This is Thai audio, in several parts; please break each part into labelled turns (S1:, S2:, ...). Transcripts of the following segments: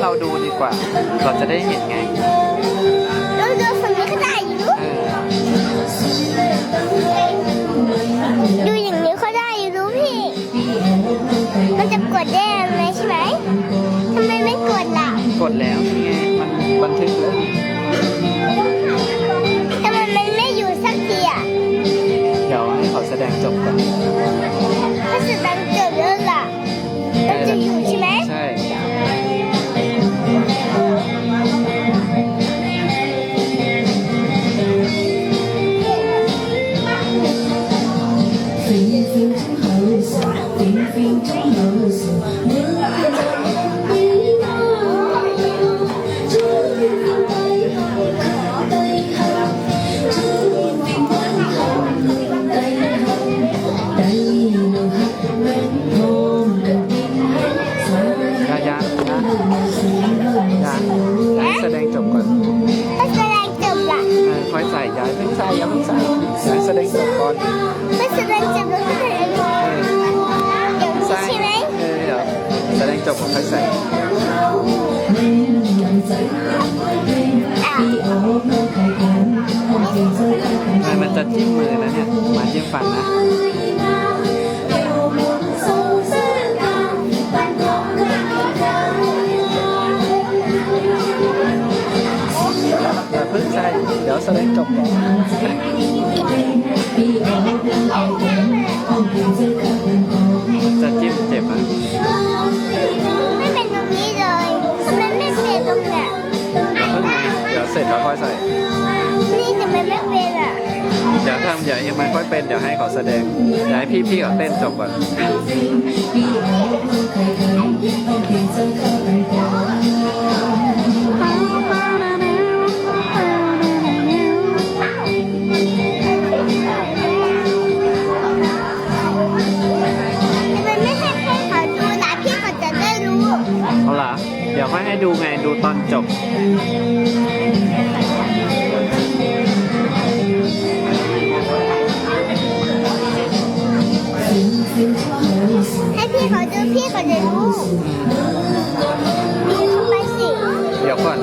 S1: เราดูดีกว่าเราจะได้เห็นไง
S2: เราดูฝั่งนี้ก็ได้อยู่ดูอย่างนี้ก็ได้อยู่พี่มันจะกดได้ไหมใช่ไหมทำไมไม่กดล่ะ
S1: กดแล้วไงมันบันทึกแล้ว
S2: ทำไมมันไม่อยู่สักทีอ่ะ
S1: เดี๋ยวให้เขาแสดงจบก่อน
S2: ถ้าแสดงจบแล้วล่ะเราจะอยู่ใช่ไหม
S1: ใช่แสดงจบก่อน
S2: ถ้าแสดงจบล่ะ
S1: ค่อยใส่ย้ายไม่ใส่ยังไม่ใส่ย้ายแสดงจบก่อน
S2: ถ้าแสดงจบแล้วก็แสดงจบเดี๋ยวนี้ใช่ไหม
S1: เดี๋ยวแสดงจบค่อยใส่มันจะจิ้มมือนะเนี่ยมาจิ้มฟันนะอย่าเพิ่งใส่เดี๋ยวแสดงจบก่อนจะจิ้มเจ็บอ่ะ
S2: ไม่เป็นตรงนี้เลยทำไมไม่เป็นตรงเนี้ย
S1: เดี๋ยวเสร็จแล้วค่อยใส่
S2: นี่ทำไมไม่เป็นอ่ะ
S1: เดี๋ยวยังมันค่อยเป็นเดี๋ยวให้เขาแสดงเดี๋ยวให้พี่เขาเต้นจบก่อนเอาล่ะเดี๋ยวค่อยให้ดูไงดูตอนจบ
S2: ให้พี่เขาดูพี่เขาจะรู้ไปสิ
S1: เดี๋ยวก่อน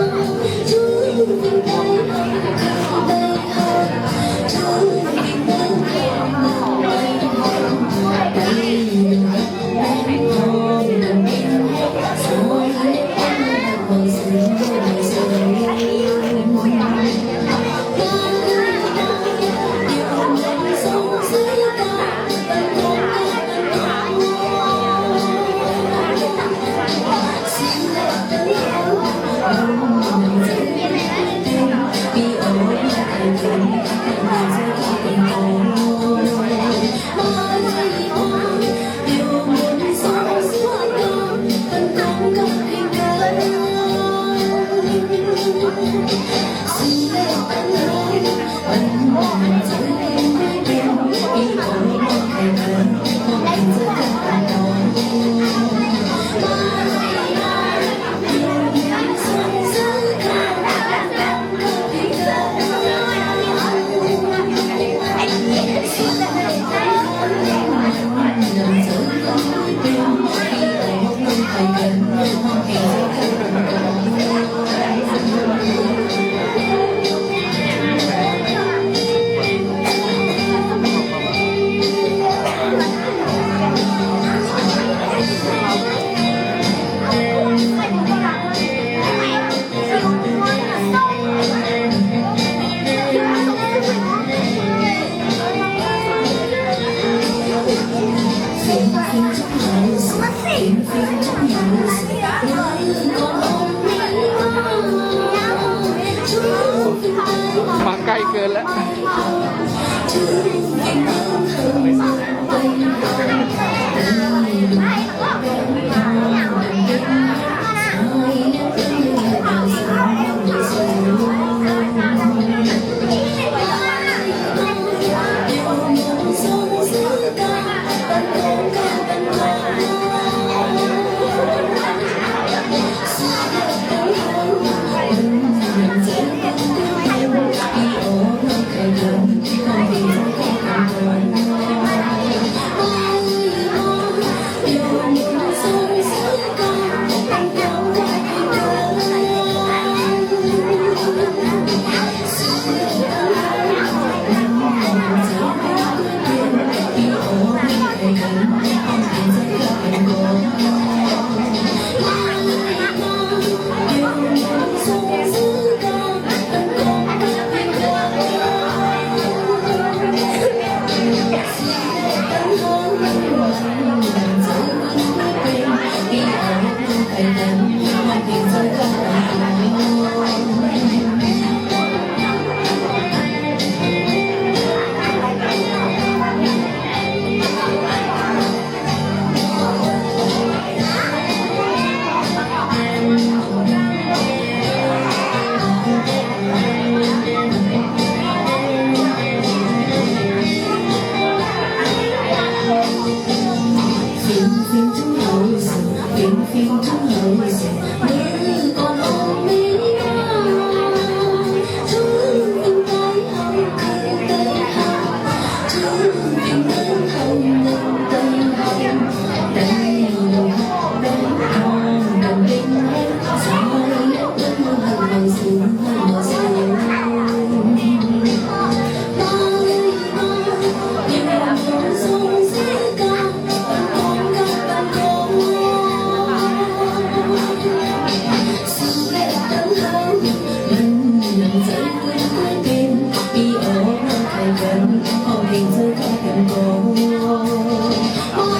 S1: มาไกลเกินแล้ว
S3: Hãy subscribe cho kênh Ghiền Mì Gõ để không bỏ lỡ